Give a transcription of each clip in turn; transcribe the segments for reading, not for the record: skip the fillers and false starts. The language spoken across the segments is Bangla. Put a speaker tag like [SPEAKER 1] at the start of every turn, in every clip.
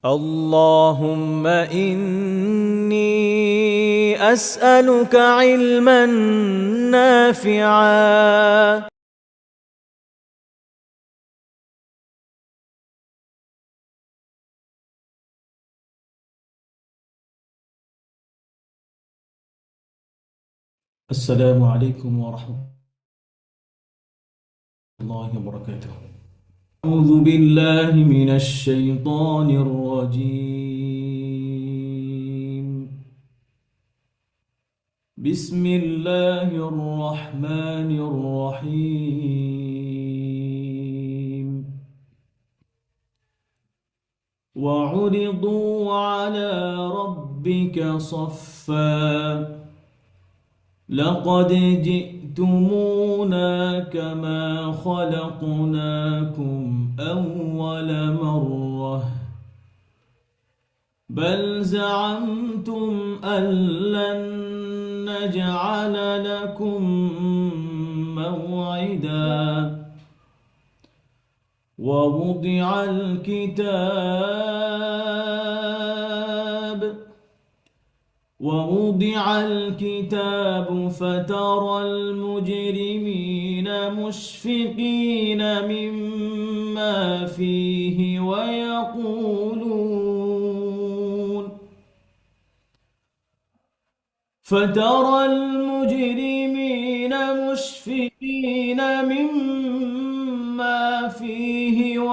[SPEAKER 1] اللهم إني أسألك علما نافعا.
[SPEAKER 2] السلام عليكم ورحمة الله وبركاته. أعوذ بالله من الشيطان الرجيم. بسم الله الرحمن الرحيم. وعرضوا على ربك صفا لقد جئتمونا كما خلقناكم أول مرة بل زعمتم أن لن نجعل لكم موعدا ووضع الكتاب فترى المجرمين مشفقين مما فيه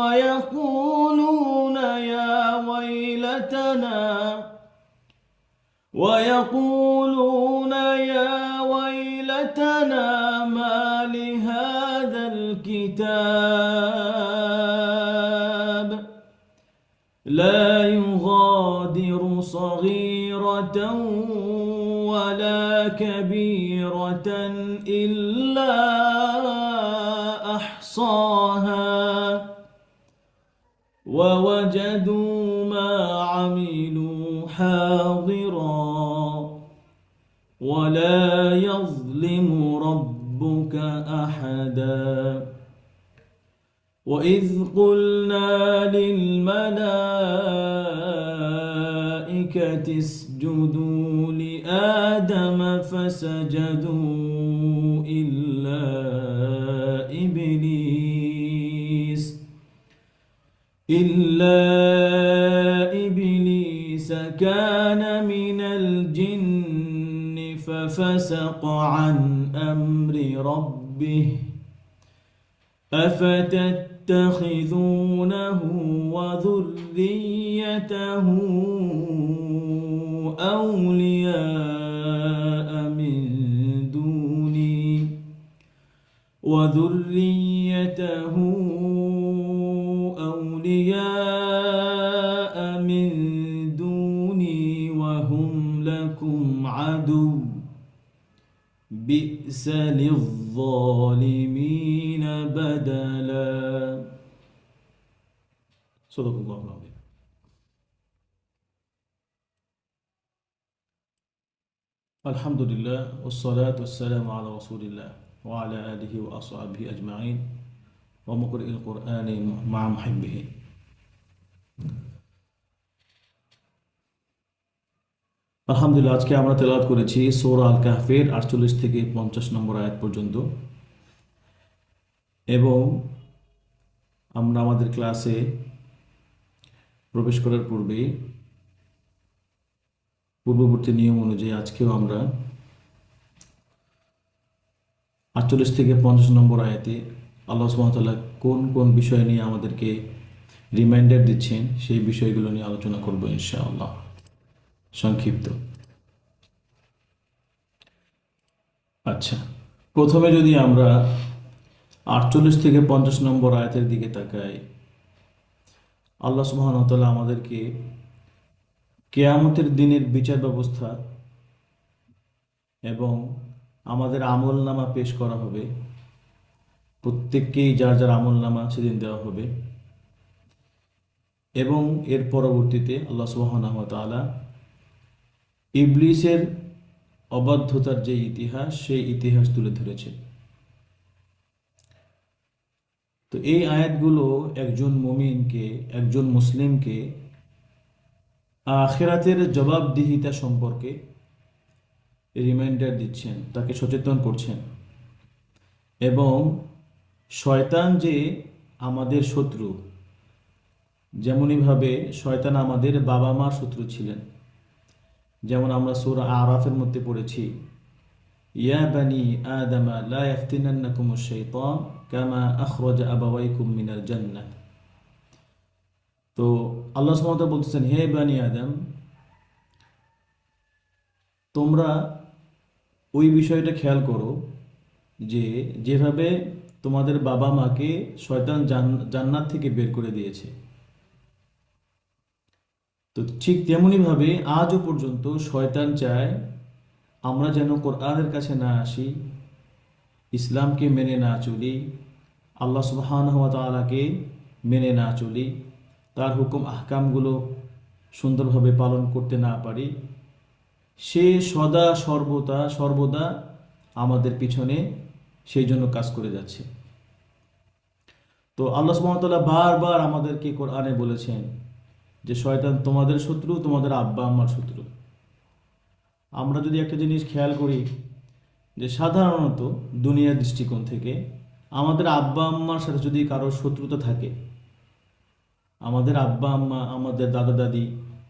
[SPEAKER 2] ويقولون يا ويلتنا ما لهذا الكتاب لا يغادر صغيرة ولا كبيرة إلا أحصاها ووجدوا ما عملوا حاضرا ولا يظلم ربك أحدا وإذ قلنا للملائكة اسجدوا لآدم فسجدوا إلا إبليس كان من الجن ففسق عن أمر ربه أفتتخذونه وذريته أولياء من دوني وهم لكم عدو بئس للظالمين بدلا. صدق الله العظيم. الحمد لله والصلاة والسلام على رسول الله وعلى آله وأصحابه أجمعين ومقرئ القرآن مع محبه. আলহামদুলিল্লাহ, আজকে আমরা তেলাওয়াত করেছি সূরা আল কাহফের 48 থেকে 50 নম্বর আয়াত পর্যন্ত এবং আমরা আমাদের ক্লাসে প্রবেশ করার পূর্বে পূর্ববর্তী নিয়ম অনুযায়ী আজকেও আমরা 48 থেকে 50 নম্বর আয়াতে আল্লাহ সুবহানাহু ওয়া তাআলা কোন কোন বিষয় নিয়ে আমাদেরকে রিমাইন্ডার দিচ্ছেন সেই বিষয়গুলো নিয়ে আলোচনা করব ইনশাআল্লাহ সংক্ষিপ্ত। আচ্ছা, প্রথমে যদি আমরা 48 থেকে 50 নম্বর আয়াতের দিকে তাকাই, আল্লাহ সুবহানাহু ওয়া তাআলা আমাদেরকে কিয়ামতের দিনের বিচার ব্যবস্থা এবং আমাদের আমলনামা পেশ করা হবে, প্রত্যেককেই যার যার আমলনামা সেদিন দেওয়া হবে এবং এর পরবর্তীতে আল্লাহ সুবহানাহু ওয়া তাআলা ইবলিসের অবাধ্যতার যে ইতিহাস সেই ইতিহাস তুলে ধরেছে। তো এই আয়াতগুলো একজন মুমিনকে, একজন মুসলিমকে আখিরাতের জবাবদিহিতা সম্পর্কে রিমাইন্ডার দিচ্ছেন, তাকে সচেতন করছেন। এবং শয়তান যে আমাদের শত্রু, যেমনইভাবে শয়তান আমাদের বাবা মার শত্রু ছিলেন। যেমন আমরা সূরা আরাফের মধ্যে পড়েছি, ইয়া বানি আদামা লা ইয়াফতিনান্নাকুমুশ শাইতান কামা আখরাজা আবাওয়াইকুম মিনাল জান্নাহ। তো আল্লাহ সুবহানাহু ওয়া তাআলা বলতেছেন, হে বানি আদম, তোমরা ওই বিষয়টা খেয়াল করো যে যেভাবে তোমাদের বাবা মাকে শয়তান জান্নাত থেকে বের করে দিয়েছে, তো ঠিক তেমনিভাবে আজও পর্যন্ত শয়তান চায় আমরা যেন কোরআনের কাছে না আসি, ইসলামকে মেনে না চলি, আল্লাহ সুবহানাহু ওয়া তাআলাকে মেনে না চলি, তার হুকুম আহকামগুলো সুন্দরভাবে পালন করতে না পারি। সে সর্বদা আমাদের পিছনে সেই জন্য কাজ করে যাচ্ছে। তো আল্লাহ সুবহানাহু ওয়া তাআলা বারবার আমাদেরকে কোরআনে বলেছেন যে শয়তান তোমাদের শত্রু, তোমাদের আব্বা আম্মার শত্রু। আমরা যদি একটা জিনিস খেয়াল করি যে সাধারণত দুনিয়ার দৃষ্টিকোণ থেকে আমাদের আব্বা আম্মার সাথে যদি কারোর শত্রুতা থাকে, আমাদের আব্বা আম্মা, আমাদের দাদা দাদি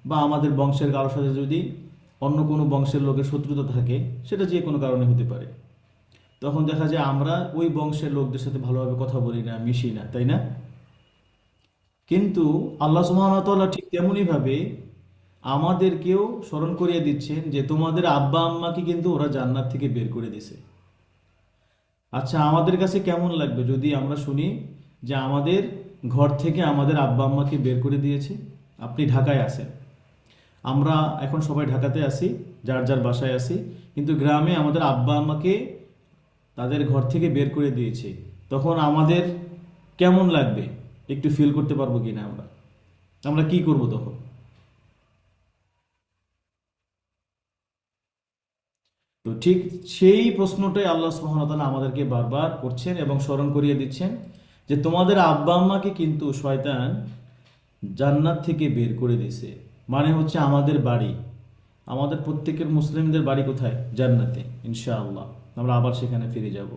[SPEAKER 2] বা আমাদের বংশের কারোর সাথে যদি অন্য কোনো বংশের লোকের শত্রুতা থাকে, সেটা যে কোনো কারণে হতে পারে, তখন দেখা যায় আমরা ওই বংশের লোকদের সাথে ভালোভাবে কথা বলি না, মিশি না, তাই না? কিন্তু আল্লাহ সুবহানাহু ওয়া তাআলা ঠিক তেমনইভাবে আমাদেরকেও স্মরণ করিয়ে দিচ্ছেন যে তোমাদের আব্বা আম্মাকে কিন্তু ওরা জান্নাত থেকে বের করে দিছে। আচ্ছা, আমাদের কাছে কেমন লাগবে যদি আমরা শুনি যে আমাদের ঘর থেকে আমাদের আব্বা আম্মাকে বের করে দিয়েছে? আপনি ঢাকায় আছেন, আমরা এখন সবাই ঢাকাতে আছি, যার যার বাসায় আছি, কিন্তু গ্রামে আমাদের আব্বা আম্মাকে তাদের ঘর থেকে বের করে দিয়েছে, তখন আমাদের কেমন লাগবে একটু ফিল করতে পারবো কিনা? আমরা কি করব তখন? তো ঠিক সেই প্রশ্নটাই আল্লাহ সুবহানাহু ওয়া তাআলা আমাদেরকে বারবার করছেন এবং স্মরণ করিয়ে দিচ্ছেন যে তোমাদের আব্বা আম্মাকে কিন্তু শয়তান জান্নাত থেকে বের করে দিয়েছে। মানে হচ্ছে আমাদের বাড়ি, আমাদের প্রত্যেকের মুসলিমদের বাড়ি কোথায়? জান্নাতে, ইনশাআল্লাহ আমরা আবার সেখানে ফিরে যাব।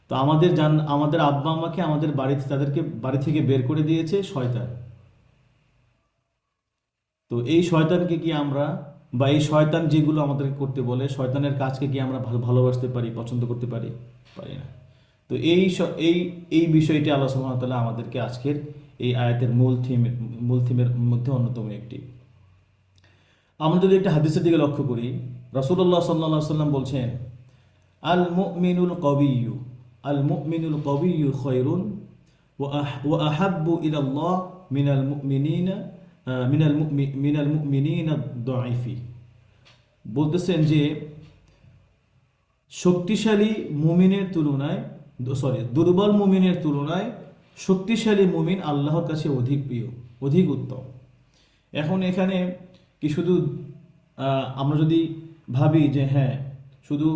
[SPEAKER 2] তো আমাদের আব্বা আম্মাকে আমাদের বাড়িতে, তাদেরকে বাড়ি থেকে বের করে দিয়েছে শয়তান। তো এই শয়তানকে কি আমরা, বা এই শয়তান যেগুলো আমাদেরকে করতে বলে, শয়তানের কাজকে কি আমরা ভালোবাসতে পারি, পছন্দ করতে পারি? পারি না। তো এই এই বিষয়টি আল্লাহ সুবহানাহু ওয়া তাআলা আমাদেরকে আজকের এই আয়াতের মূল থিমের মধ্যে অন্যতম একটি। আমরা যদি একটা হাদিসের দিকে লক্ষ্য করি, রাসূলুল্লাহ সাল্লাল্লাহু আলাইহি ওয়াসাল্লাম বলছেন, আল মুমিনুল কবিয়্যু খায়রুন ওয়া আহাব্বু ইলাল্লাহ মিনাল মুমিনিনা দাঈফি। বলতেছেন যে শক্তিশালী মুমিনের তুলনায়, দুর্বল মুমিনের তুলনায় শক্তিশালী মুমিন আল্লাহর কাছে অধিক প্রিয়, অধিক উত্তম। এখন এখানে কি শুধু আমরা যদি ভাবি যে হ্যাঁ শুধু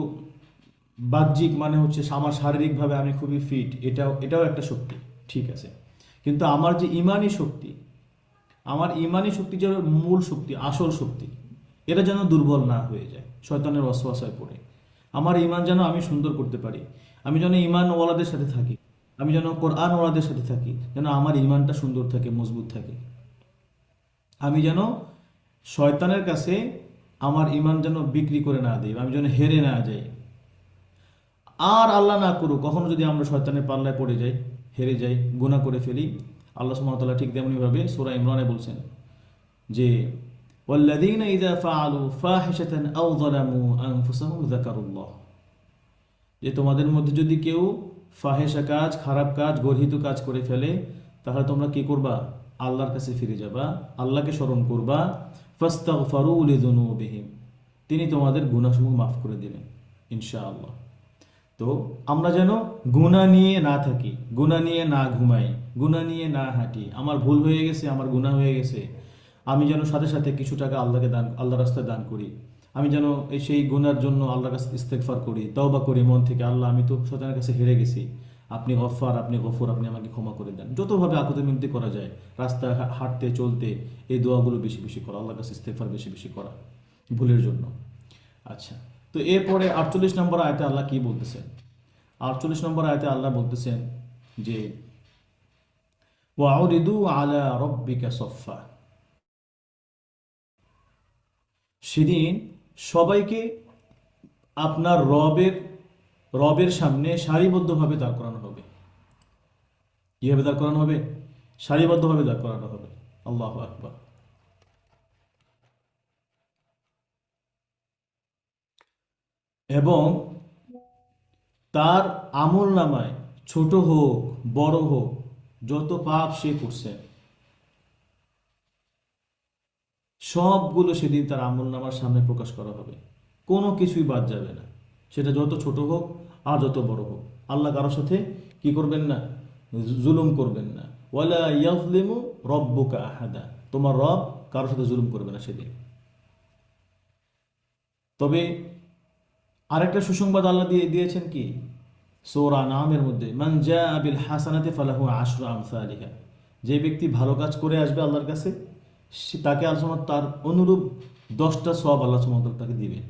[SPEAKER 2] বাহ্যিক মানে হচ্ছে আমার শারীরিকভাবে আমি খুবই ফিট, এটাও একটা শক্তি, ঠিক আছে, কিন্তু আমার যে ইমানি শক্তি যে মূল শক্তি, আসল শক্তি, এটা যেন দুর্বল না হয়ে যায় শয়তানের ওয়াসওয়াসায় পড়ে। আমার ইমান যেন আমি সুন্দর করতে পারি, আমি যেন ইমানওয়ালাদের সাথে থাকি, আমি যেন কোরআনওয়ালাদের সাথে থাকি, যেন আমার ইমানটা সুন্দর থাকে, মজবুত থাকে। আমি যেন শয়তানের কাছে আমার ইমান যেন বিক্রি করে না দিই, আমি যেন হেরে না যাই। আর আল্লাহ না করুক কখনো যদি আমরা শয়তানের পাল্লায় পড়ে যাই, হেরে যাই, গুনাহ করে ফেলি, আল্লাহ সুবহানাহু ওয়া তাআলা ঠিক তেমনিভাবে সূরা ইমরানে বলছেন যে ওয়াল্লাযীনা ইযা ফাআলু ফাহিশাতান আও যালামু আনফুসাহুম যাকারুল্লাহ, যে তোমাদের মধ্যে যদি কেউ ফাহেসা কাজ, খারাপ কাজ, গর্হিত কাজ করে ফেলে, তাহলে তোমরা কি করবা? আল্লাহর কাছে ফিরে যাবা, আল্লাহকে স্মরণ করবা, ফাস্তাগফারু লিযুনুবিহিম, তিনি তোমাদের গুনাহসমূহ মাফ করে দিবেন ইনশাআল্লাহ। তো আমরা যেন গুনাহ নিয়ে না থাকি, গুনাহ নিয়ে না ঘুমাই, গুনাহ নিয়ে না হাঁটি। আমার ভুল হয়ে গেছে, আমার গুনাহ হয়ে গেছে, আমি যেন সাথে সাথে কিছু টাকা আল্লাহর রাস্তায় দান করি। আমি যেন সেই গুনার জন্য আল্লাহর কাছে ইস্তেগফার করি, তওবা করি মন থেকে, আল্লাহ আমি তো শয়তানের কাছে হেরে গেছি, আপনি গফফার, আপনি গফুর, আপনি আমাকে ক্ষমা করে দেন। যতভাবে আকুতি মিনতি করা যায়, রাস্তায় হাঁটতে চলতে এই দোয়াগুলো বেশি বেশি করা, আল্লাহর কাছে ইস্তেগফার বেশি বেশি করা ভুলের জন্য। আচ্ছা, তো এরপরে 48 নম্বর আয়াতে আল্লাহ কি বলতেছেন? 48 নম্বর আয়াতে আল্লাহ বলতেছেন যে ওয়াউরিদু আলা রব্বিকা সফফা, সেদিন সবাইকে আপনার রবের সামনে সারিবদ্ধভাবে দাঁড় করানো হবে। কিভাবে দাঁড় করানো হবে? সারিবদ্ধভাবে দাঁড় করানো হবে। আল্লাহু আকবার। এবং তার আমল নামায় ছোট হোক বড় হোক, যত পাপ সে করছে সবগুলো সেদিন তার আমল নামার সামনে প্রকাশ করা হবে। কোনো কিছুই বাদ যাবে না, সেটা যত ছোট হোক আর যত বড় হোক। আল্লাহ কারোর সাথে কি করবেন না? জুলুম করবেন না। ওয়ালা ইয়াজলিমু রব্বুকা আহাদা, তোমার রব কারোর সাথে জুলুম করবে না সেদিন। তবে আরেকটা সুসংবাদ আল্লাহ দিয়েছেন কি? সূরা নামের মধ্যে, মান জাআ বিল হাসানাতি ফালাহু আশরু আমসালিহা, যে ব্যক্তি ভালো কাজ করে আসবে আল্লাহর কাছে, তাকে আল্লাহ তার অনুরূপ 10টা সওয়াব আল্লাহ সুবহানাহু ওয়া তাআলা তাকে দিবেন।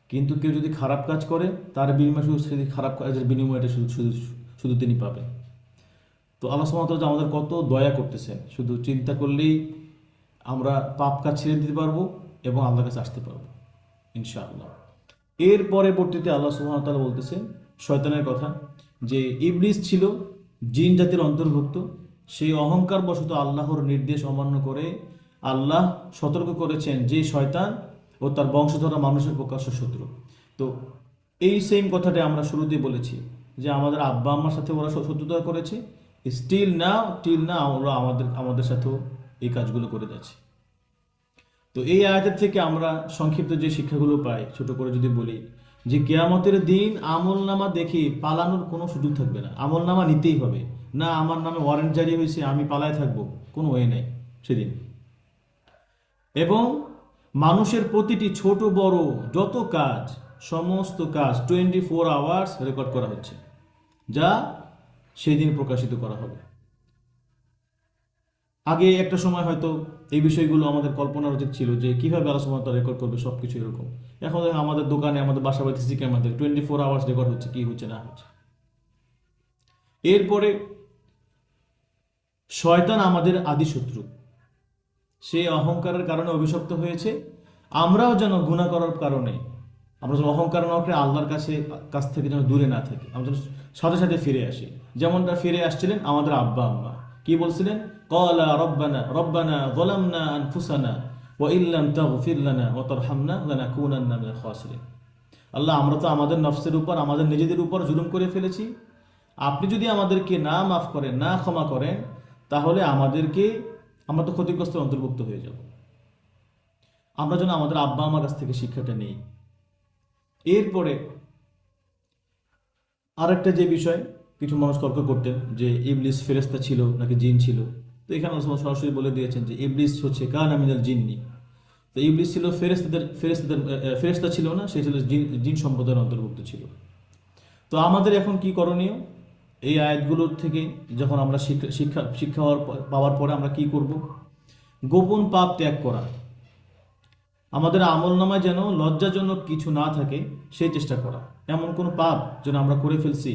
[SPEAKER 2] কিন্তু কেউ যদি খারাপ কাজ করে, তার বিনিময়ে শুধু সেই খারাপ কাজের বিনিময়টা শুধু শুধু শুধু তিনি পাবেন। তো আল্লাহ সুবহানাহু ওয়া তাআলা আমাদের কত দয়া করতেছেন, শুধু চিন্তা করলেই আমরা পাপ কাজ ছেড়ে দিতে পারবো এবং আল্লাহর কাছে আসতে পারবো ইনশাআল্লাহ। এর পরবর্তীতে আল্লাহ সুবহানাহু ওয়া তাআলা বলতেছেন শয়তানের কথা, যে ইবলিস ছিল জিন জাতির অন্তর্ভুক্ত, সেই অহংকার বশত আল্লাহর নির্দেশ অমান্য করে আল্লাহ সতর্ক করেছেন যে শয়তান ও তার বংশধরা মানুষের প্রকাশ্য শত্রু। তো এই সেম কথাটা আমরা শুরুতেই বলেছি যে আমাদের আব্বা আম্মার সাথে ওরা শত্রুতা করেছে, টিল না ওরা আমাদের সাথেও এই কাজগুলো করে যাচ্ছে। তো এই আয়াতের থেকে আমরা সংক্ষিপ্ত যে শিক্ষাগুলো পাই, ছোট করে যদি বলি, যে কিয়ামতের দিন আমলনামা দেখে পালানোর কোনো সুযোগ থাকবে না। আমলনামা নিতেই হবে, না আমার নামে ওয়ারেন্ট জারি হয়েছে আমি পালায় থাকবো, কোনো ওয়ে নেই সেদিন। এবং মানুষের প্রতিটি ছোট বড় যত কাজ, সমস্ত কাজ 24 আওয়ার্স রেকর্ড করা হচ্ছে, যা সেদিন প্রকাশিত করা হবে। আগে একটা সময় হয়তো এই বিষয়গুলো আমাদের কল্পনার উচিত ছিল যে কিভাবে আল্লাহ সুবহানাহু ওয়া তাআলা রেকর্ড করবে সবকিছু এরকম। এখন দেখো আমাদের দোকানে, আমাদের বাসা বাড়িতে সিসি ক্যামেরা 24 আওয়ার্স রেকর্ড হচ্ছে, কি হচ্ছে না হচ্ছে। এরপরে শয়তান আমাদের আদি শত্রু, সে অহংকারের কারণে অভিশপ্ত হয়েছে। আমরাও যেন গুনাহ করার কারণে, আমরা যেন অহংকার না করে আল্লাহর কাছ থেকে যেন দূরে না থাকি, আমরা যেন সাথে সাথে ফিরে আসি। যেমনটা ফিরে আসছিলেন আমাদের আব্বা আম্মা, কি বলছিলেন? ক্বালা রব্বানা যালামনা আনফুসানা ওয়া ইল্লাম তাগফির লানা ওয়া তারহামনা লানাকুনান্না মিনাল খাসিরিন। আল্লাহ, আমরা তো আমাদের নফসের উপর, আমাদের নিজেদের উপর জুলুম করে ফেলেছি। আপনি যদি আমাদেরকে না মাফ করেন, না ক্ষমা করেন, তাহলে আমরা তো ক্ষতিগ্রস্তের অন্তর্ভুক্ত হয়ে যাব। আমরা যেন আমাদের আব্বা আমার কাছ থেকে শিক্ষাটা নেই। এরপরে আরেকটা যে বিষয়, কিছু মানুষ তর্ক করতেন যে ইবলিস ফেরেশতা ছিল নাকি জিন ছিল। তো এখানে আল্লাহ সরাসরি বলে দিয়েছেন যে ইবলিস হচ্ছে কানা মিনাল জিন্নি। তো ইবলিস ছিল ফেরেশতা ছিল না, সে ছিল জিন সম্প্রদায়ের অন্তর্ভুক্ত ছিল। তো আমাদের এখন কি করণীয়? এই আয়াতগুলোর থেকে যখন আমরা শিক্ষা পাওয়ার পরে আমরা কি করব? গোপন পাপ ত্যাগ করা, আমাদের আমলনামায় যেন লজ্জাজনক কিছু না থাকে সেই চেষ্টা করা। এমন কোনো পাপ যেন আমরা করে ফেলছি,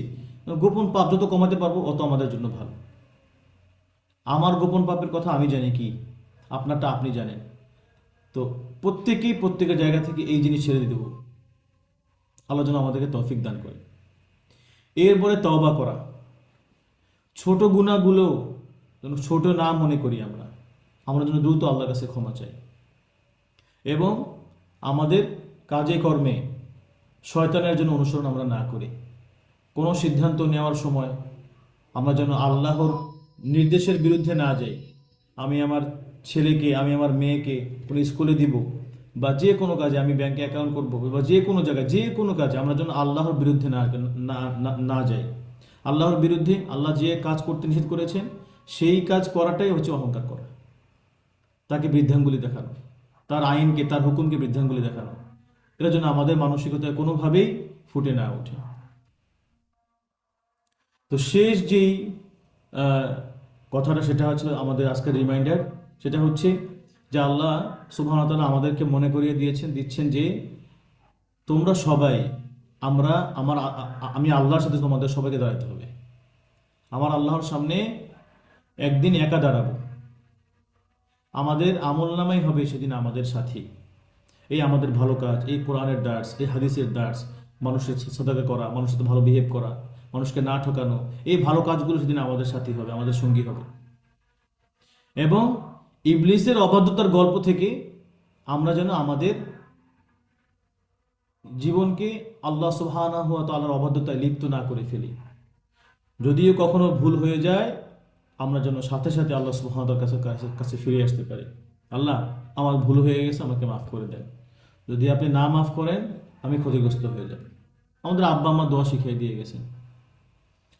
[SPEAKER 2] গোপন পাপ যত কমাতে পারবো অত আমাদের জন্য ভালো। আমার গোপন পাপের কথা আমি জানি, কি আপনারটা আপনি জানেন। তো প্রত্যেকের জায়গা থেকে এই জিনিস ছেড়ে দিতে হবে। আল্লাহ যেন আমাদেরকে তৌফিক দান করে। এরপরে তওবা করা, ছোট গুনাহগুলো যেন ছোট না মনে করি আমরা যেন দ্রুত আল্লাহর কাছে ক্ষমা চাই। এবং আমাদের কাজে কর্মে শয়তানের জন্য অনুসরণ আমরা না করি। কোনো সিদ্ধান্ত নেওয়ার সময় আমরা যেন আল্লাহর নির্দেশের বিরুদ্ধে না যাই। আমি আমার ছেলেকে, আমি আমার মেয়েকে কোনো স্কুলে দিব, বা যে কোনো কাজে, আমি ব্যাংকে অ্যাকাউন্ট করব, বা যে কোনো জায়গায় যে কোনো কাজে আমরা যেন আল্লাহর বিরুদ্ধে না যাই। আল্লাহর বিরুদ্ধে, আল্লাহ যে কাজ করতে নিষেধ করেছেন সেই কাজ করাটাই হচ্ছে অহংকার করা, তাকে বৃদ্ধাঙ্গুলি দেখানো, তার আইনকে, তার হুকুমকে বৃদ্ধাঙ্গুলি দেখানো। এটার জন্য আমাদের মানসিকতায় কোনোভাবেই ফুটে না ওঠে। তো শেষ যেই আহ, কথাটা সেটা হচ্ছে আমাদের আজকের রিমাইন্ডার, সেটা হচ্ছে যে আল্লাহ সুবহানাহু ওয়া তাআলা আমাদেরকে মনে করিয়ে দিচ্ছেন যে তোমরা সবাই, আমরা আমি আল্লাহর সাথে তোমাদের সবাইকে দাঁড়াতে হবে। আমার আল্লাহর সামনে একদিন একা দাঁড়াবো। আমাদের আমল নামাই হবে সেদিন আমাদের সাথী। এই আমাদের ভালো কাজ, এই কোরআনের দার্স, এই হাদিসের দার্স, মানুষের সাদাকা করা, মানুষের সাথে ভালো বিহেভ করা, মানুষকে না ঠকানো, এই ভালো কাজগুলো সেদিন আমাদের সাথী হবে, আমাদের সঙ্গী হবে। এবং ইবলিসের অবাধ্যতার গল্প থেকে আমরা যেন আমাদের জীবনকে আল্লাহ সুবহানাহু ওয়া তাআলার অবাধ্যতায় লিপ্ত না করে ফেলি। যদিও কখনো ভুল হয়ে যায়, আমরা যেন সাথে সাথে আল্লাহ সুবহানাহু ওয়া তাআলার কাছে কাছে ফিরে আসতে পারি। আল্লাহ, আমার ভুল হয়ে গেছে, আমাকে মাফ করে দেন। যদি আপনি না মাফ করেন, আমি ক্ষতিগ্রস্ত হয়ে যাব। আমাদের আব্বা আম্মা দোয়া শিখিয়ে দিয়ে গেছেন,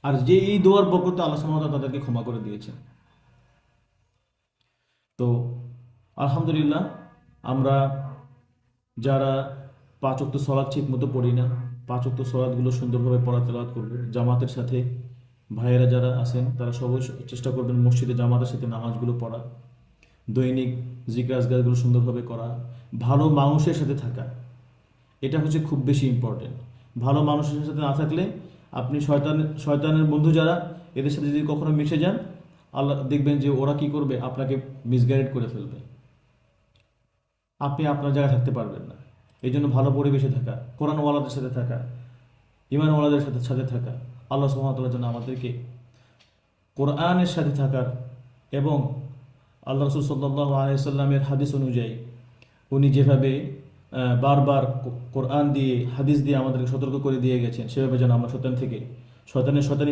[SPEAKER 2] আর যে এই দোয়ার বরকতে আল্লাহ সুবহানাহু ওয়া তাআলা তাদেরকে ক্ষমা করে দিয়েছেন। তো আলহামদুলিল্লাহ, আমরা যারা পাঁচ ওয়াক্ত সলাৎ ঠিক মতো পড়ি না, পাঁচ ওয়াক্ত সলাৎগুলো সুন্দরভাবে পড়া তেলাওয়াত করবে জামাতের সাথে। ভাইয়েরা যারা আছেন তারা সবাই চেষ্টা করবেন মসজিদে জামাতের সাথে নামাজগুলো পড়া, দৈনিক জিকির আজকারগুলো সুন্দরভাবে করা, ভালো মানুষের সাথে থাকা। এটা হচ্ছে খুব বেশি ইম্পর্টেন্ট। ভালো মানুষের সাথে না থাকলে আপনি শয়তানের বন্ধু যারা, এদের সাথে যদি কখনো মিশে যান, আল্লাহ দেখবেন যে ওরা কি করবে, আপনাকে মিসগাইড করে ফেলবে। আপনি আপনার জায়গায় থাকতে পারবেন না। এই জন্য ভালো পরিবেশে থাকা, কোরআনওয়ালাদের সাথে থাকা, ইমানওয়ালাদের সাথে সাথে থাকা। আল্লাহ সুবহানাহু ওয়া তাআলা যেন আমাদেরকে কোরআনের সাথে থাকার এবং আল্লাহ রাসূল সাল্লাল্লাহু আলাইহি সাল্লামের হাদিস অনুযায়ী উনি যেভাবে বারবার কোরআন দিয়ে হাদিস দিয়ে আমাদেরকে সতর্ক করে দিয়ে গেছেন, সেভাবে যেন আমরা শয়তানি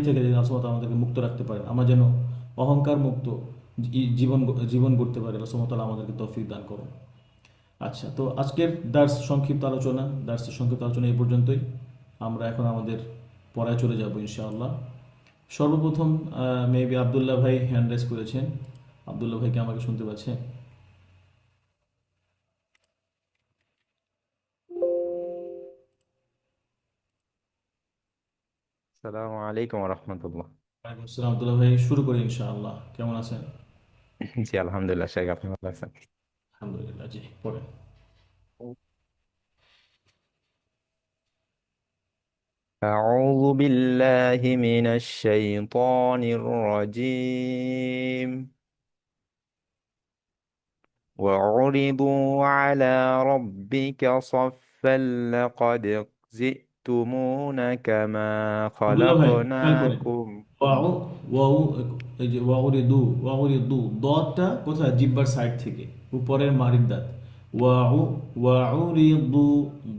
[SPEAKER 2] থেকে যেন আল্লাহ সুবহানাহু ওয়া তাআলা আমাদেরকে মুক্ত রাখতে পারেন। আমরা যেন অহংকার মুক্ত জীবন জীবন গড়তে পারি। আল্লাহ সুবহানাহু ওয়া তাআলা আমাদেরকে তৌফিক দান করুন। আচ্ছা, তো আজকের দার্সের সংক্ষিপ্ত আলোচনা এই পর্যন্তই। আমরা এখন আমাদের পড়ায় চলে যাব ইনশাআল্লাহ। সর্বপ্রথম মেবি আব্দুল্লাহ ভাই হ্যান্ড রেজ করেছেন। আব্দুল্লাহ ভাইকে আমাকে শুনতে পাচ্ছে?
[SPEAKER 3] আসসালামু আলাইকুম রহমতুল্লাহ।
[SPEAKER 2] ওয়ালাইকুম আসসালাম। আব্দুল্লাহ ভাই, শুরু করি ইনশাআল্লাহ। কেমন আছেন?
[SPEAKER 3] জি আলহামদুলিল্লাহ, শেখ আপনি ভালো আছেন?
[SPEAKER 2] আলহামদুলিল্লাহ, জি পড়েন।
[SPEAKER 3] أعوذ بالله من الشيطان الرجيم. وعرضوا على ربك صفا لقد جئتمونا كما
[SPEAKER 2] আব্দুল্লাহ ভাই, খেয়াল করেন।
[SPEAKER 3] خلقناكم.
[SPEAKER 2] ওয়াউ ওয়াউ এই যে ওয়াউরিদু দতটা কোথায়? জিহ্বার সাইড থেকে, উপরের মারির দাঁত। ওয়াউরিদু,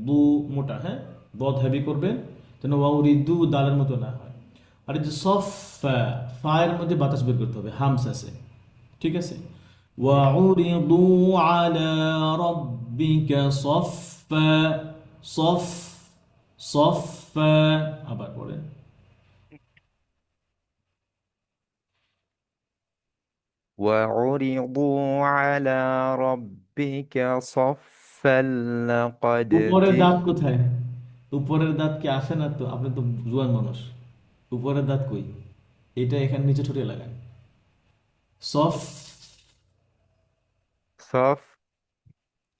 [SPEAKER 2] দু মোটা, হ্যাঁ, দত হেভি করবেন যেন ওয়াউরিদু দালের মতো না হয়। আর এই যে সফা, ফায়ের মধ্যে বাতাস বের করতে হবে, হামস আছে, ঠিক আছে? ওয়াউরিদু আলা রাব্বিকা সফা, সফ সফা, আবার পড়েন।
[SPEAKER 3] وعرضوا على ربك صفا لقد
[SPEAKER 2] উপরের দাঁত
[SPEAKER 3] جئت.
[SPEAKER 2] কোথায়? উপরের দাঁত কি আসে না? তো আপনি তো জুয়ান মানুষ, উপরের দাঁত কই? এটা এখানে নিচে ঠোঁটে লাগান। সফ,
[SPEAKER 3] صف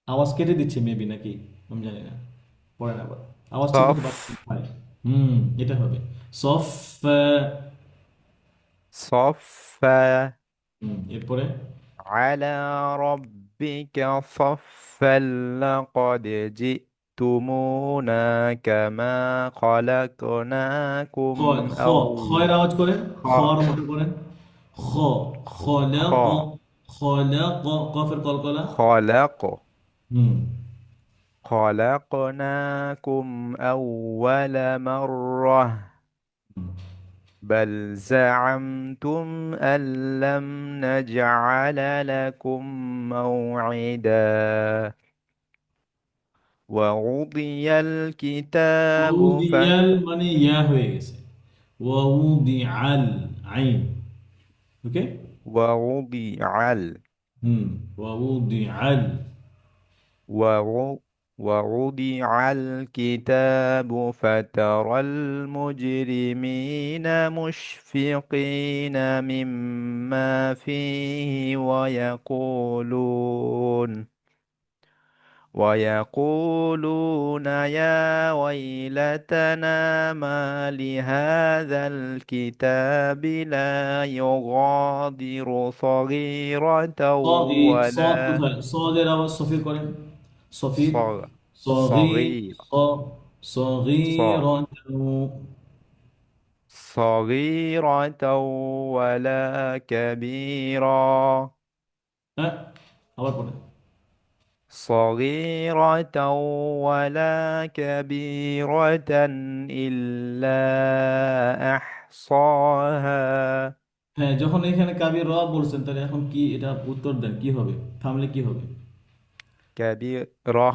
[SPEAKER 2] আওয়াজ কেটে দিচ্ছে মেবি, নাকি আমি জানি না। পড়েন আবার, আওয়াজ ঠিক মতো
[SPEAKER 3] صف
[SPEAKER 2] পাচ্ছি না। হয়। এটা হবে সফ।
[SPEAKER 3] صفا
[SPEAKER 2] এরপরে
[SPEAKER 3] على ربك صفا لقد جئتمونا كما
[SPEAKER 2] খ,
[SPEAKER 3] خلقناكم
[SPEAKER 2] খ, খয়ের আওয়াজ করেন, খর মতো করেন। খ,
[SPEAKER 3] خ
[SPEAKER 2] খলাক, খলাক, কফের কলকলা।
[SPEAKER 3] خلق
[SPEAKER 2] হুম
[SPEAKER 3] خلقناكم أول مرة بل زعمتم أن لم نجعل لكم موعدا ووضي الكتاب
[SPEAKER 2] ওয়াউদিয়াল মানে ইয়া হয়ে গেছে, ওয়াউদিআল, আইন। ওকে।
[SPEAKER 3] ووضع
[SPEAKER 2] ওয়াউদিআল।
[SPEAKER 3] ووضع ووضع الكتاب فترى المجرمين مشفقين مما فيه ويقولون يا ويلتنا ما لهذا الكتاب لا يغادر صغيرة
[SPEAKER 2] صغير صاد
[SPEAKER 3] ولا
[SPEAKER 2] কোথায় صادের আওয়াজ সফির করেন সফির
[SPEAKER 3] صغ...
[SPEAKER 2] صغير
[SPEAKER 3] صغير ص...
[SPEAKER 2] صغيرا
[SPEAKER 3] صغيرة ولا كبيرة
[SPEAKER 2] হ্যাঁ আবার পড়েন
[SPEAKER 3] صغيرة ولا كبيرة إلا أحصاها
[SPEAKER 2] হ্যাঁ যখন এখানে কাবির র বলছেন তাহলে এখন কি এটা উত্তর দেন কি হবে থামলে কি হবে
[SPEAKER 3] كبيرة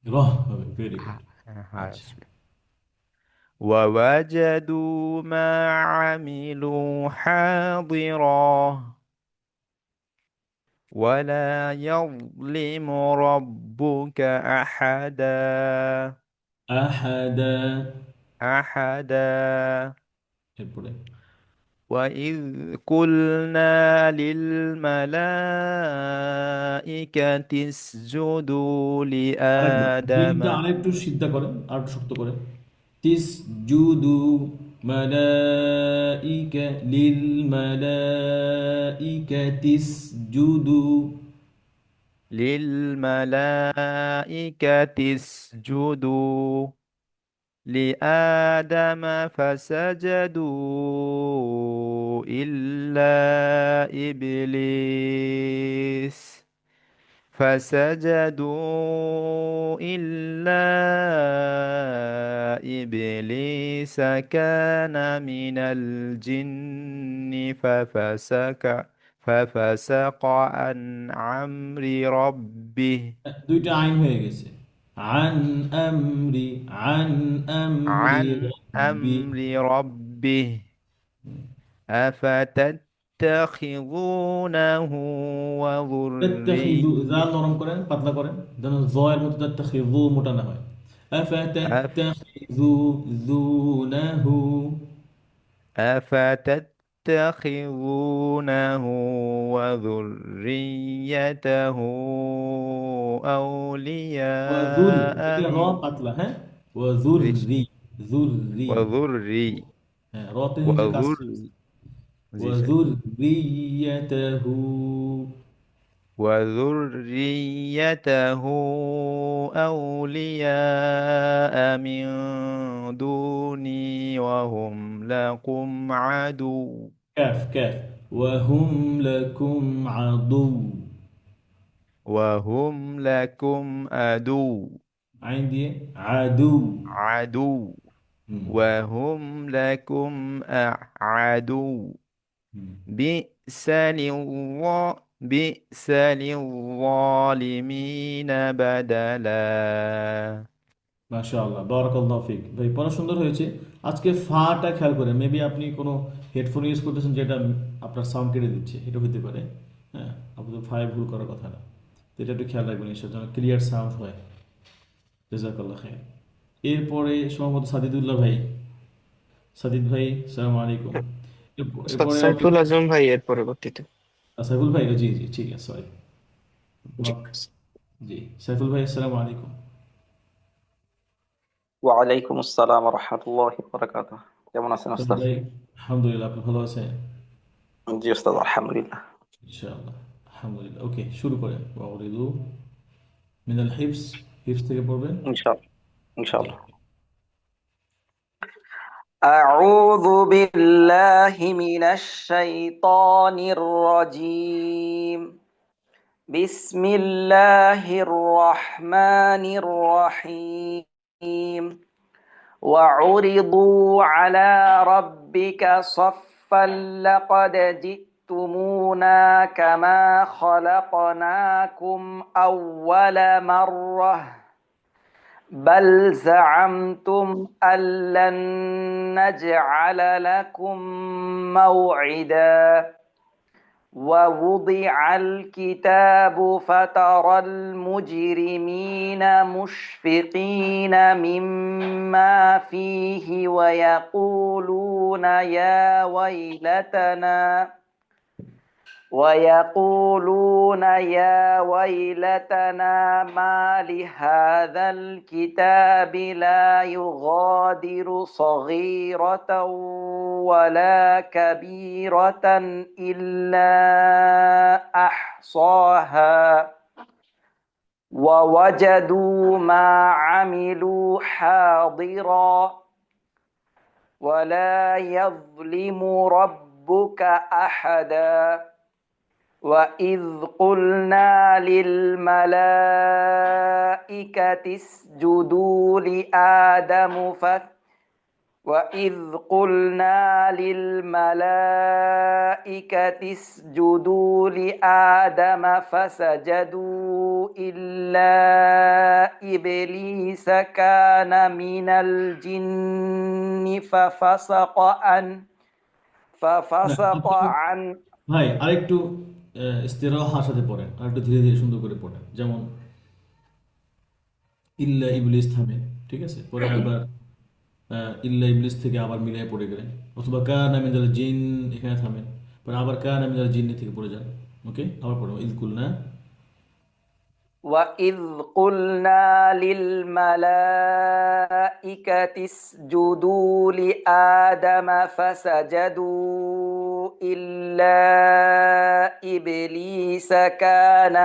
[SPEAKER 2] রহ হবে ভেরি গুড
[SPEAKER 3] ح-
[SPEAKER 2] আচ্ছা
[SPEAKER 3] حسب ووجدوا ما عملوا حاضرا ولا يظلم ربك أحدا
[SPEAKER 2] আহাদা
[SPEAKER 3] أحدا
[SPEAKER 2] এরপরে
[SPEAKER 3] وإذ قلنا للملائكة اسجدوا
[SPEAKER 2] আরেকবার জিমটা
[SPEAKER 3] لآدم
[SPEAKER 2] আরেকটু সিদ্ধা করেন আর একটু শক্ত করেন তিস জুদু মালাইকা লিল মালাইকা তিস জুদু
[SPEAKER 3] للملائكة اسجدوا لآدم فسجدوا إلا إبليس كان من الجن ففسق عن أمر ربه
[SPEAKER 2] দুইটা আইন হয়ে গেছে আন আমরি আন আমরি
[SPEAKER 3] عن
[SPEAKER 2] রব্বি
[SPEAKER 3] أمر ربه أفتتخذونه
[SPEAKER 2] তাত্তাখিযু জাল
[SPEAKER 3] وذريته
[SPEAKER 2] নরম করেন পাতলা করেন যেন জয়ের মতো তাত্তাখিযু মোটা না হয় আফাতাত্তাখিযুনাহু
[SPEAKER 3] أفتتخذونه وذريته
[SPEAKER 2] ওয়াজুল
[SPEAKER 3] أولياء
[SPEAKER 2] এটা র
[SPEAKER 3] من
[SPEAKER 2] পাতলা হ্যাঁ
[SPEAKER 3] إيش
[SPEAKER 2] ওয়াজুররি জুররি
[SPEAKER 3] وذري
[SPEAKER 2] হ্যাঁ রতে নিচে
[SPEAKER 3] وذر
[SPEAKER 2] কাসরা আছে
[SPEAKER 3] زي شيء
[SPEAKER 2] ওয়াজুররিয়াতাহু
[SPEAKER 3] وذريته أولياء من دوني وهم لكم عدو
[SPEAKER 2] কাফ কাফ ওয়াহুম লাকুম আদু
[SPEAKER 3] وهم لكم عدو
[SPEAKER 2] আইন দিয়ে আদু
[SPEAKER 3] عدو
[SPEAKER 2] হুম
[SPEAKER 3] وهم لكم عدو
[SPEAKER 2] হুম
[SPEAKER 3] بئس للظالمين بدلا
[SPEAKER 2] মাশাআল্লাহ বারাকাল্লাহু ফিক ভাই পড়া সুন্দর হয়েছে আজকে ফাটা খেয়াল করে মেবি আপনি কোনো হেডফোন ইউজ করতেছেন যেটা আপনার সাউন্ড কেটে দিচ্ছে এটা হতে পারে হ্যাঁ আপনাদের ফায়ে ভুল করার কথা না তো এটা একটু খেয়াল রাখবেন এসব যেন ক্লিয়ার সাউন্ড হয় জাযাকাল্লাহ খাইর এরপরে সম্ভবত সাদিদুল্লাহ ভাই সাদিদ ভাই আসসালামু আলাইকুম এরপরে হবে
[SPEAKER 4] সাইফুল আজম ভাই এর পরবর্তীতে।
[SPEAKER 2] সাইফুল ভাই জি জি ঠিক আছে সরি
[SPEAKER 4] জি।
[SPEAKER 2] জি সাইফুল ভাই আসসালামু আলাইকুম
[SPEAKER 5] ওয়ালাইকুম আসসালাম রহমতুল্লাহি বারাকাতুহু। কেমন আছেন
[SPEAKER 2] সাইফুল
[SPEAKER 5] ওস্তাদ?
[SPEAKER 2] ভাই আলহামদুলিল্লাহ আপনি ভালো আছেন
[SPEAKER 5] জি ওস্তাদ, আলহামদুলিল্লাহ।
[SPEAKER 2] ইনশাআল্লাহ আলহামদুলিল্লাহ ওকে শুরু করেন ওয়াউরিদু মিনাল হিফস হিফস থেকে পড়বেন
[SPEAKER 5] ইনশাআল্লাহ
[SPEAKER 2] জি
[SPEAKER 5] ইনশাআল্লাহ। আউযু বিল্লাহি মিনাশ শাইতানির রাজীম। বিসমিল্লাহির রহমানির রহিম। وعرضوا على ربك صفا لقد جئتمونا كما خلقناكم أول مرة بل زعمتم أن لن نجعل لكم موعدا ووضع الكتاب فترى المجرمين مشفقين مما فيه ويقولون يا ويلتنا ما لهذا الكتاب لا يغادر صغيرة ولا كبيرة إلا أحصاها ووجدوا ما عملوا حاضرا ولا يظلم ربك أحدا وإذ قلنا للملائكة اسجدوا لآدم فسجدوا إلا إبليس كان من الجن ففسق عن
[SPEAKER 2] ভাই আরেকটু ইস্তিরাহার সাথে পড়েন, আরেকটু ধীরে ধীরে সুন্দর করে পড়েন। যেমন ইল্লা ইবলিস থামেন, ঠিক আছে, পরে আবার ইল্লা ইবলিস থেকে আবার মিলিয়ে পড়ে গেলেন, অথবা কানা মিনাল জিন এখানে থামেন, পরে আবার কানা মিনাল জিন্নি থেকে পড়ে যান। ওকে, আবার পড়ো ইদ কুলনা।
[SPEAKER 5] وَإِذْ قُلْنَا لِلْمَلَائِكَةِ اسْجُدُوا لِآدَمَ فَسَجَدُوا إِلَّا إِبْلِيسَ كَانَ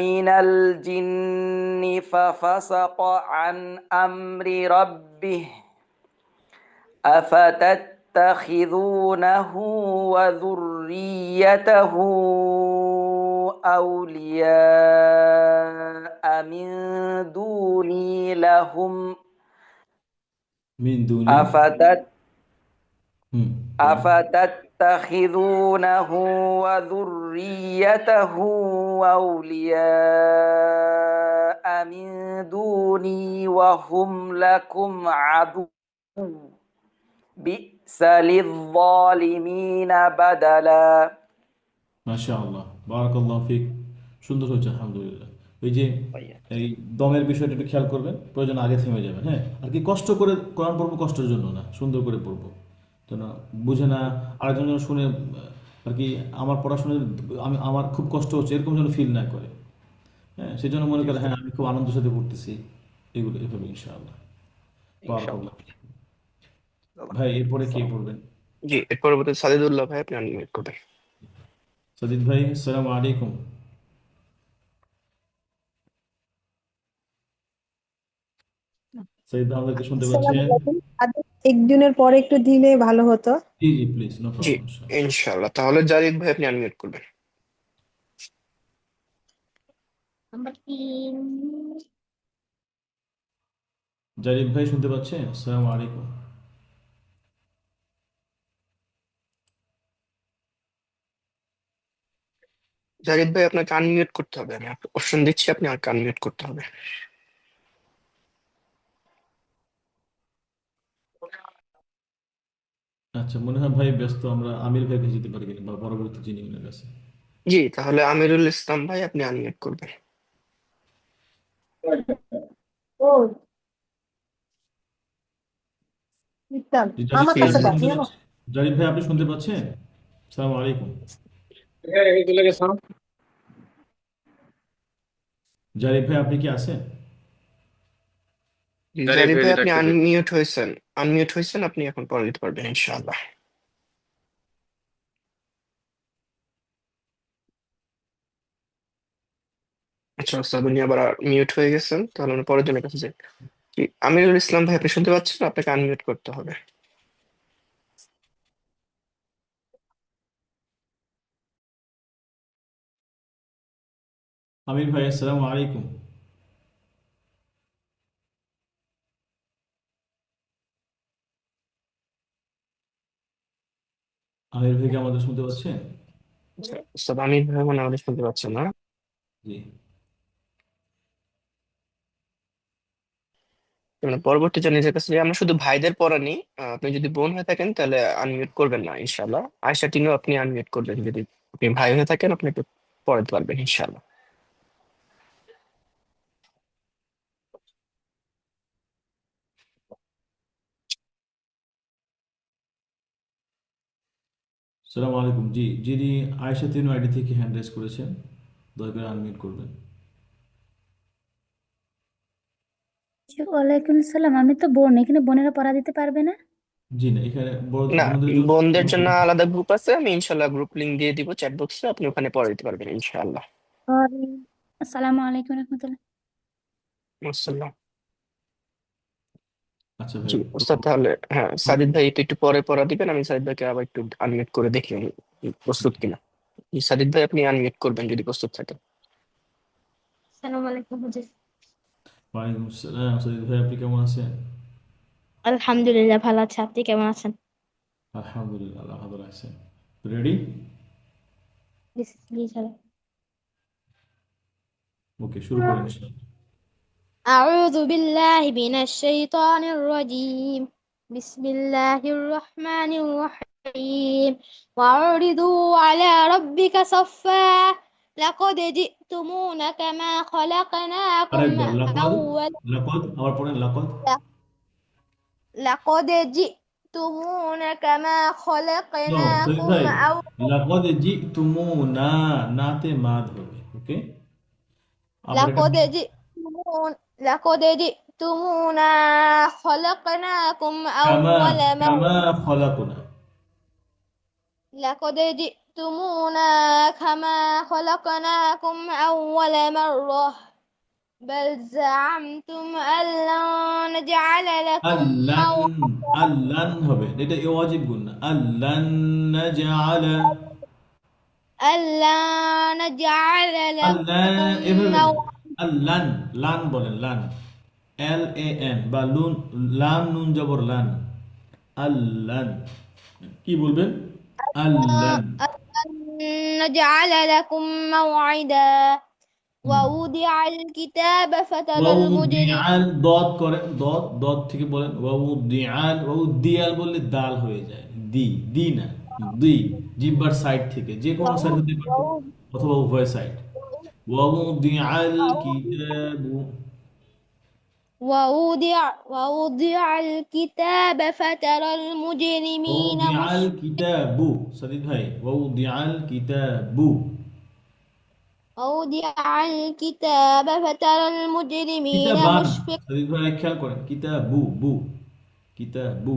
[SPEAKER 5] من الجن ففسق عن أمر ربه أفتتخذونه وذريته أولياء من دوني
[SPEAKER 2] মিন দুনি হুম
[SPEAKER 5] أفتتخذونه وذريته أولياء من دوني وهم لكم عدو بئس للظالمين بدلا
[SPEAKER 2] মাশাআল্লাহ, বারাকাল্লাহু ফিক, সুন্দর হয়েছে আলহামদুলিল্লাহ। ওই যে এই দমের বিষয়টা একটু খেয়াল করবেন, প্রয়োজন আগে থেমে যাবেন। হ্যাঁ, আর কি কষ্ট করে কোরআন পড়বো কষ্টের জন্য না, সুন্দর করে পড়বো, তো না বুঝে না আরেকজন যেন শুনে আর কি আমার পড়াশোনা আমার খুব কষ্ট হচ্ছে এরকম যেন ফিল না করে। হ্যাঁ, সেই জন্য মনে করে হ্যাঁ আমি খুব আনন্দের সাথে পড়তেছি, এগুলো এভাবে ইনশাআল্লাহ। বারাকাল্লাহ। ভাই এরপরে কে পড়বেন?
[SPEAKER 4] জি, এর পরবর্তী সাজিদুল্লাহ ভাই, আপনি আনমিউট করবেন।
[SPEAKER 2] সাজিদ ভাই, আসসালামু আলাইকুম। সাজিদ আমাদেরকে শুনতে
[SPEAKER 6] আসসালামু
[SPEAKER 2] পাচ্ছেন?
[SPEAKER 6] আলাইকুম। একদিনের পরে একটু দিলে ভালো হতো।
[SPEAKER 2] জি জি, প্লিজ, নো
[SPEAKER 4] জি,
[SPEAKER 2] প্রবলেম।
[SPEAKER 4] ইনশাআল্লাহ। তাহলে জারিদ ভাই, আপনি আনমিউট করবেন।
[SPEAKER 2] জারিফ ভাই শুনতে পাচ্ছেন? আসসালামু আলাইকুম।
[SPEAKER 4] জারিদ ভাই, আপনাকে আনমিউট করতে হবে। আমি অপশন দিচ্ছি, আপনি আর আনমিউট করতে হবে।
[SPEAKER 2] আচ্ছা, মনে হয় ভাই ব্যস্ত, আমরা আমির ভাইকে যেতে পারি কিনা বা পরবর্তী যিনি উনার কাছে।
[SPEAKER 4] জি, তাহলে আমিরুল ইসলাম ভাই, আপনি আনমিউট করবেন।
[SPEAKER 6] ও ইসলাম
[SPEAKER 2] জি, জারিফ
[SPEAKER 6] আমার
[SPEAKER 2] ভাই
[SPEAKER 6] কাছে
[SPEAKER 2] আপনি
[SPEAKER 6] দাও,
[SPEAKER 2] শুনতে
[SPEAKER 6] নিয়ে নাও।
[SPEAKER 2] পাচ্ছেন? জারিফ ভাই আপনি শুনতে পাচ্ছেন? আসসালামু আলাইকুম। জারিফ ভাই আপনি কি আছেন?
[SPEAKER 4] জারিদ ভাই, আপনি আনমিউট হয়েছেন, আপনি এখন পরে দিতে পারবেন ইনশাআল্লাহ। আচ্ছা, ওস্তাদ উনি আবার মিউট হয়ে গেছেন, তাহলে আমরা পরের জনের কাছে যাই। জি, আমিরুল ইসলাম ভাই, আপনি শুনতে পাচ্ছেন? আপনাকে আনমিউট করতে হবে।
[SPEAKER 2] আমির ভাই, আসসালামু আলাইকুম। আমির ভাই কি আমাদের শুনতে পাচ্ছেন?
[SPEAKER 4] আচ্ছা, ওস্তাদ আমির ভাই মনে হয় আমাদের শুনতে পাচ্ছেন না।
[SPEAKER 2] জি।
[SPEAKER 4] মানে পরবর্তী যে নিজের কাছে যে আমরা শুধু ভাইদের পড়া নিই, আপনি যদি বোন হয়ে থাকেন তাহলে আনমিউট করবেন না ইনশাল্লাহ। আয়শা টিনু আপনি আনমিউট করবেন, যদি আপনি ভাই হয়ে থাকেন আপনি একটু পড়াতে পারবেন ইনশাল্লাহ।
[SPEAKER 2] সালাম আলাইকুম। জি, যিনি আয়েশা তিনু আইডি থেকে হ্যান্ড রেজ করেছেন, দয়া করে আনমিউট করবেন।
[SPEAKER 7] জি, ওয়ালাইকুম সালাম। আমি তো বোন, এখানে বোনেরা পড়া দিতে পারবে না?
[SPEAKER 2] জি না, এখানে
[SPEAKER 4] না,
[SPEAKER 2] বোনদের জন্য
[SPEAKER 4] বোনদের জন্য আলাদা গ্রুপ আছে, আমি ইনশাল্লাহ গ্রুপ লিংক দিয়ে দিব চ্যাট বক্সে, আপনি ওখানে পড়া দিতে পারবেন ইনশাআল্লাহ।
[SPEAKER 7] আর আসসালামু আলাইকুম রহমতুল্লাহ।
[SPEAKER 4] আসসালাম।
[SPEAKER 2] আচ্ছা
[SPEAKER 4] জি
[SPEAKER 2] ভাই, তো
[SPEAKER 4] ওস্তাদ, তাহলে হ্যাঁ সাজিদ ভাই একটু একটু পরে পড়া দিবেন, আমি সাজিদ ভাইকে আবার একটু আনমিউট করে দেখি আমি প্রস্তুত কিনা। জি, সাজিদ ভাই আপনি আনমিউট করবেন যদি প্রস্তুত থাকেন।
[SPEAKER 8] আসসালামু আলাইকুম হুজুর।
[SPEAKER 2] ওয়ালাইকুম আসসালাম। সৈয়দ ভাই, আপনি কেমন আছেন?
[SPEAKER 8] আলহামদুলিল্লাহ ভালো আছে, আপনি কেমন আছেন?
[SPEAKER 2] আলহামদুলিল্লাহ, আল্লাহ ভালো আছেন। রেডি?
[SPEAKER 8] জি স্যার।
[SPEAKER 2] ওকে, শুরু করেন ইনশাআল্লাহ।
[SPEAKER 8] أعوذ بالله من الشيطان الرجيم. بسم الله الرحمن الرحيم. وعرضوا على ربك صفا لقد جئتمونا كما خلقناكم
[SPEAKER 2] আরেকবার লাকদ,
[SPEAKER 8] أول
[SPEAKER 2] লাকদ আবার পড়েন, লাকদ।
[SPEAKER 8] لقد جئتمونا كما
[SPEAKER 2] নো সৈয়দ
[SPEAKER 8] خلقناكم
[SPEAKER 2] ভাই,
[SPEAKER 8] أول
[SPEAKER 2] লাকদ জিতুমুনা, নাতে মাদ হবে। ওকে, আবার এটা
[SPEAKER 8] لقد جئتمون لقد جئتمونا خلقناكم
[SPEAKER 2] কামা,
[SPEAKER 8] أول
[SPEAKER 2] কামা
[SPEAKER 8] مرة
[SPEAKER 2] খলাকুনা।
[SPEAKER 8] لقد جئتمونا كما خلقناكم أول مرة بل زعمتم أن لن نجعل لكم
[SPEAKER 2] আল্লান,
[SPEAKER 8] موعدا
[SPEAKER 2] আল্লান হবে, এটা ওয়াজিব গুণ না। আল্লান নাজআলা,
[SPEAKER 8] أن لا نجعل
[SPEAKER 2] আল্লাহ
[SPEAKER 8] لكم
[SPEAKER 2] এভাবে না,
[SPEAKER 8] موعدا
[SPEAKER 2] আল্লান, লান বলেন, লান, এল এ এন, বা লুন, লাম নুন জবর লান, আল্লান। কি বলবেন? আল্লান।
[SPEAKER 8] أن نجعل لكم موعدا ووضع الكتاب فترى المجرمين
[SPEAKER 2] ওয়াউদিআল, দদ করেন, দদ, দদ থেকে বলেন ওয়াউদিআল। ওয়াউদিআল বললে দাল হয়ে যায়, দি, দি না, দি, জিহ্বার সাইড থেকে, যে কোনো সাইড হতে পারে, অথবা উভয় সাইড। ওয়াউদিআল কিতাবু,
[SPEAKER 8] ووضع الكتاب فترى المجرمين
[SPEAKER 2] ওয়াউদিআল কিতাবু, সাদিদ ভাই, ওয়াউদিআল কিতাবু।
[SPEAKER 8] ووضع الكتاب فترى المجرمين
[SPEAKER 2] কিতাবান,
[SPEAKER 8] مشفقين
[SPEAKER 2] সাদিদ ভাই খেয়াল করেন, কিতাবু, বু, কিতাবু।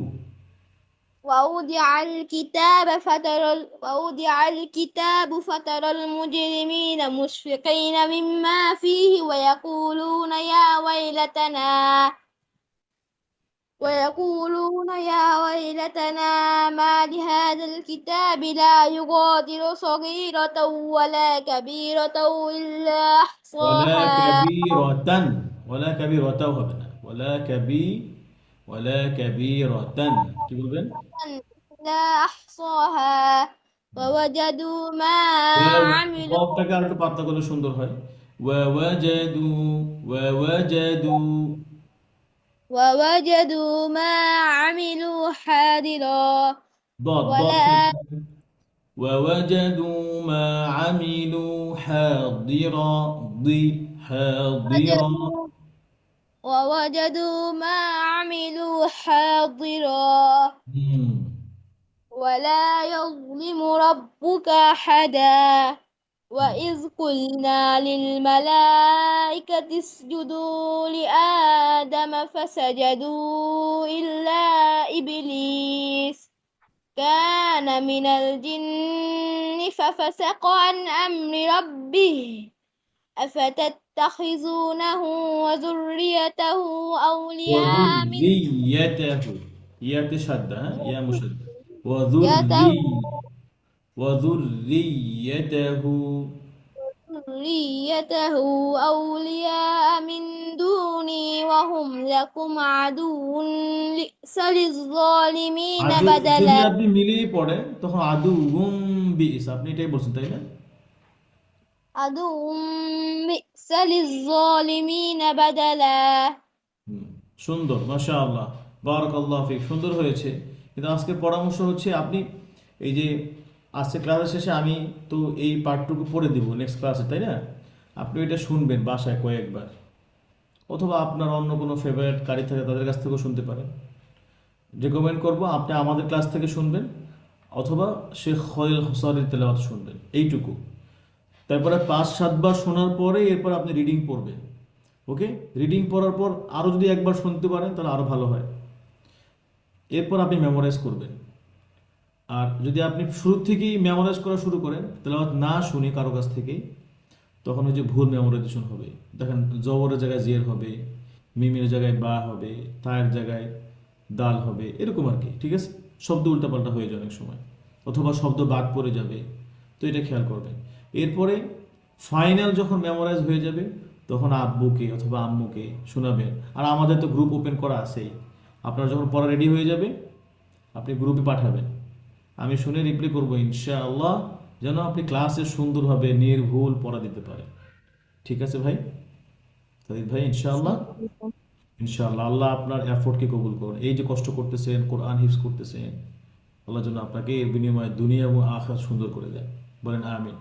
[SPEAKER 8] ووضع الكتاب فترى المجرمين مشفقين مما فيه ويقولون يا ويلتنا ما لهذا الكتاب لا يغادر صغيرة ولا كبيرة إلا
[SPEAKER 2] ওয়ালা
[SPEAKER 8] أحصاها
[SPEAKER 2] কাবীরাতান, ওয়ালা কাবীরাতাও হবে না, ওয়ালা কাবীরাতান। কি বলবেন?
[SPEAKER 8] إلا أحصاها ووجدوا ما عملوا
[SPEAKER 2] ওয়াওটাকে আর একটু পাতলা করলে সুন্দর হয়। ওয়াওয়াজাদু, ওয়াওয়াজাদু।
[SPEAKER 8] ووجدوا ما عملوا حاضرا
[SPEAKER 2] দদ, দদ
[SPEAKER 8] ولا
[SPEAKER 2] থেকে ওয়াওয়াজাদু মা আমিলু হাদিরা, দি, হাদিরা।
[SPEAKER 8] وجدوا ووجدوا ما عملوا حاضرا
[SPEAKER 2] হুম,
[SPEAKER 8] ولا يظلم ربك أحدا وإذ قلنا للملائكة اسجدوا لآدم فسجدوا إلا إبليس كان من الجن ففسق عن أمر ربه أفتتخذونه وذريته أولياء من
[SPEAKER 2] ওয়াযুররিয়াতাহু, ইয়াতে সাদ্দা, হ্যাঁ, ইয়া মুশাদ্দা।
[SPEAKER 8] ذريته
[SPEAKER 2] ওয়াযুররিয়াতাহু।
[SPEAKER 8] ذريته أولياء من دوني وهم لكم عدو بئس للظالمين
[SPEAKER 2] আদু, যদি
[SPEAKER 8] بدلا
[SPEAKER 2] আপনি মিলিয়ে পড়েন তখন আদু বিইস, আপনি এটাই বলছেন তাই না?
[SPEAKER 8] عدو بئس للظالمين بدلا
[SPEAKER 2] হুম, সুন্দর, মাশাআল্লাহ, বারাকাল্লাহু ফিক, সুন্দর হয়েছে। কিন্তু আজকের পরামর্শ হচ্ছে আপনি এই যে আজকে ক্লাসের শেষে আমি তো এই পার্টটুকু পড়ে দিব নেক্সট ক্লাসে, তাই না? আপনি এটা শুনবেন বাসায় কয়েকবার, অথবা আপনার অন্য কোনো ফেভারিট কারি থাকে তাদের কাছ থেকেও শুনতে পারেন। রেকমেন্ড করব আপনি আমাদের ক্লাস থেকে শুনবেন, অথবা শেখ খলিল হোসারির তেলাওয়াত শুনবেন, এইটুকু। তারপরে 5-7 বার শোনার পরে এরপর আপনি রিডিং পড়বেন। ওকে, রিডিং পড়ার পর আরও যদি একবার শুনতে পারেন তাহলে আরও ভালো হয়। এরপর আপনি মেমোরাইজ করবেন। আর যদি আপনি শুরু থেকেই মেমোরাইজ করা শুরু করেন তেলাওয়াত না শুনে কারো কাছ থেকেই, তখন ওই যে ভুল মেমোরাইজেশন হবে। দেখেন, জবরের জায়গায় জের হবে, মিমের জায়গায় বা হবে, তায়ের জায়গায় দাল হবে, এরকম আর কি। ঠিক আছে, শব্দ উল্টাপাল্টা হয়ে যায় অনেক সময়, অথবা শব্দ বাদ পড়ে যাবে। তো এটা খেয়াল করবেন। এরপরে ফাইনাল যখন মেমোরাইজ হয়ে যাবে তখন আব্বুকে অথবা আম্মুকে শোনাবেন। আর আমাদের তো গ্রুপ ওপেন করা আছেই, আপনার যখন পড়া রেডি হয়ে যাবে আপনি গ্রুপে পাঠাবেন, আমি শুনে রিপ্লাই করবো ইনশাআল্লাহ, যেন আপনি ক্লাসে সুন্দরভাবে নির্ভুল পড়া দিতে পারেন। ঠিক আছে ভাই, সাদিক ভাই? ইনশাআল্লাহ, ইনশাআল্লাহ। আল্লাহ আপনার এফোর্টকে কবুল করুন। এই যে কষ্ট করতেছেন, কোরআন হিফজ করতেছেন, আল্লাহ যেন আপনাকে এর বিনিময়ে দুনিয়া এবং আখিরাত সুন্দর করে দেন। বলেন আমিন।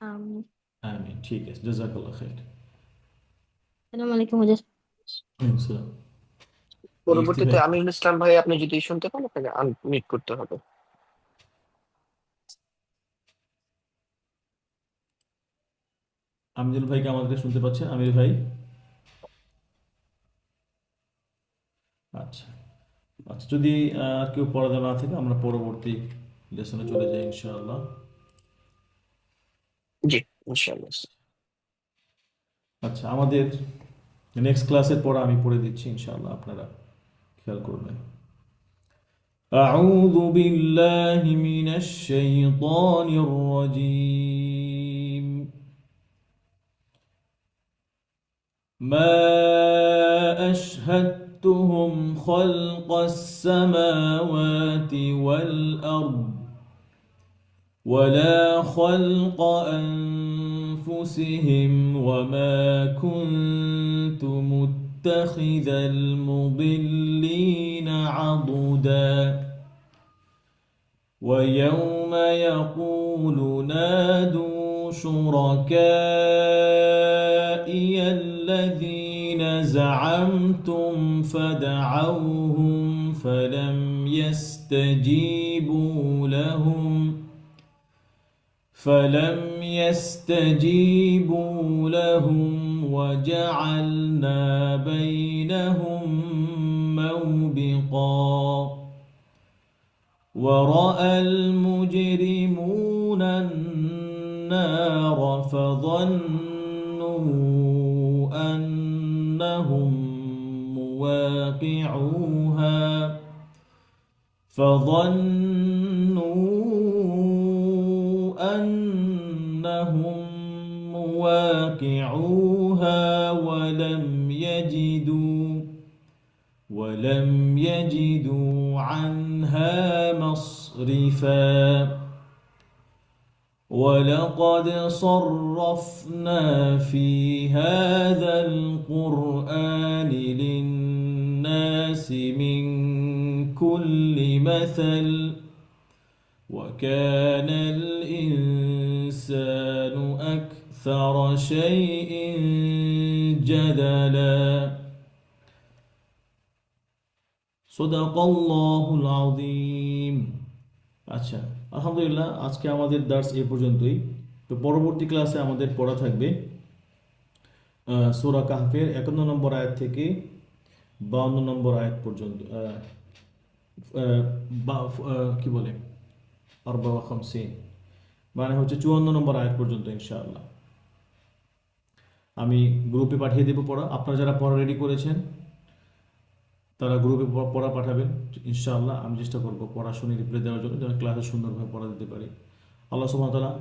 [SPEAKER 8] আমিন।
[SPEAKER 2] আমিন। ঠিক আছে, জাযাকাল্লাহ খাইর।
[SPEAKER 8] আসসালামু আলাইকুম হুজুর।
[SPEAKER 2] ওয়ালাইকুম আসসালাম। ইফতি
[SPEAKER 4] পরবর্তীতে
[SPEAKER 2] ভাই,
[SPEAKER 4] আমিনুল ইসলাম ভাই, আপনি যদি শুনতে পান আপনাকে আনমিউট করতে হবে।
[SPEAKER 2] আমিনুল ভাইকে আমাদেরকে শুনতে পাচ্ছেন? আমির ভাই? আচ্ছা আচ্ছা, যদি আর কেউ পড়া না থাকে আমরা পরবর্তী লেসনে চলে যাই ইনশাআল্লাহ।
[SPEAKER 4] জি, ইনশাআল্লাহ।
[SPEAKER 2] আচ্ছা, আমাদের নেক্সট ক্লাসের পড়া আমি পড়ে দিচ্ছি ইনশাআল্লাহ, আপনারা খেয়াল করবেন। أعوذ بالله من الشيطان الرجيم. ما أشهدتهم خلق السماوات والأرض ولا خلق أنفسهم وما كنت متخذ المضلين عضدا ويوم يقول نادوا شركائي الذين زعمتم فدعوهم فلم يستجيبوا لهم وجعلنا بينهم موبقا ورأى المجرمون النار فظنوا أنهم مواقعوها ولم يجدوا عنها مصرفا ولقد صرفنا في هذا القرآن للناس من كل مثل وكان الإنسان أكثر شيء جدلا সদাকাল্লাহুল আযীম। আচ্ছা, আলহামদুলিল্লাহ, আজকে আমাদের দার্স এই পর্যন্তই। তো পরবর্তী ক্লাসে আমাদের পড়া থাকবে সূরা কাহফের 51 নম্বর আয়াত থেকে 52 নম্বর আয়াত পর্যন্ত, কি বলে, আরবা ওয়া খামসিন, মানে হচ্ছে 54 নম্বর আয়াত পর্যন্ত ইনশাআল্লাহ। আমি গ্রুপে পাঠিয়ে দেবো পড়া। আপনারা যারা পড়া রেডি করেছেন তারা গ্রুপে পড়া পাঠাবেন ইনশাআল্লাহ। আমি চেষ্টা করবো পড়াশুনি রিপ্লাই দেওয়ার জন্য, যেন ক্লাসে সুন্দরভাবে পড়া দিতে পারি। আল্লাহ সুবহানাহু ওয়া তাআলা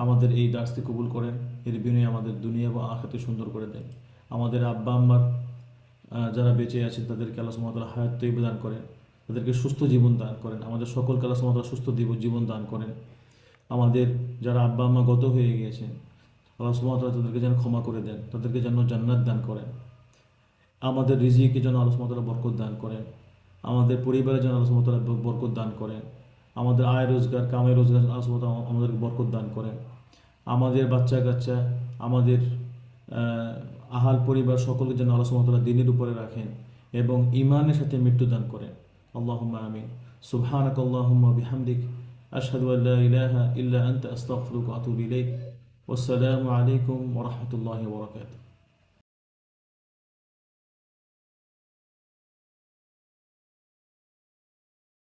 [SPEAKER 2] আমাদের এই দার্সকে কবুল করেন, এর বিনিময়ে আমাদের দুনিয়া এবং আখিরাতে সুন্দর করে দেন। আমাদের আব্বা আম্মার যারা বেঁচে আছেন তাদেরকে আল্লাহ সুবহানাহু ওয়া তাআলা হায়াত তৈয়বা দান করেন, তাদেরকে সুস্থ জীবন দান করেন। আমাদের সকলকে আল্লাহ সুবহানাহু ওয়া তাআলা সুস্থ জীবন দান করেন। আমাদের যারা আব্বা আম্মা গত হয়ে গিয়েছেন আল্লাহ সুবহানাহু ওয়া তাআলা তাদেরকে যেন ক্ষমা করে দেন, তাদেরকে যেন জান্নাত দান করেন। আমাদের রিজিকে যেন আল্লাহ সুবহানাহু ওয়া তাআলা বরকত দান করেন, আমাদের পরিবারে যেন আল্লাহ সুবহানাহু ওয়া তাআলা বরকত দান করেন, আমাদের আয় রোজগার কামে রোজগার আল্লাহ সুবহানাহু ওয়া তাআলা আমাদেরকে বরকত দান করেন, আমাদের বাচ্চা কাচ্চা আমাদের আহাল পরিবার সকলকে যেন আল্লাহ সুবহানাহু ওয়া তাআলা দ্বীনের উপরে রাখেন এবং ঈমানের সাথে মৃত্যু দান করেন। আল্লাহুম্মা আমিন। সুবহানাকা আল্লাহুম্মা বিহামদিক আশহাদু আল্লা ইলাহা ইল্লা আনতা আস্তাগফিরুকা ওয়া আতুবু ইলাইক। ওয়াসসালামু আলাইকুম ওয়া রাহমাতুল্লাহি ওয়া বারাকাতুহু।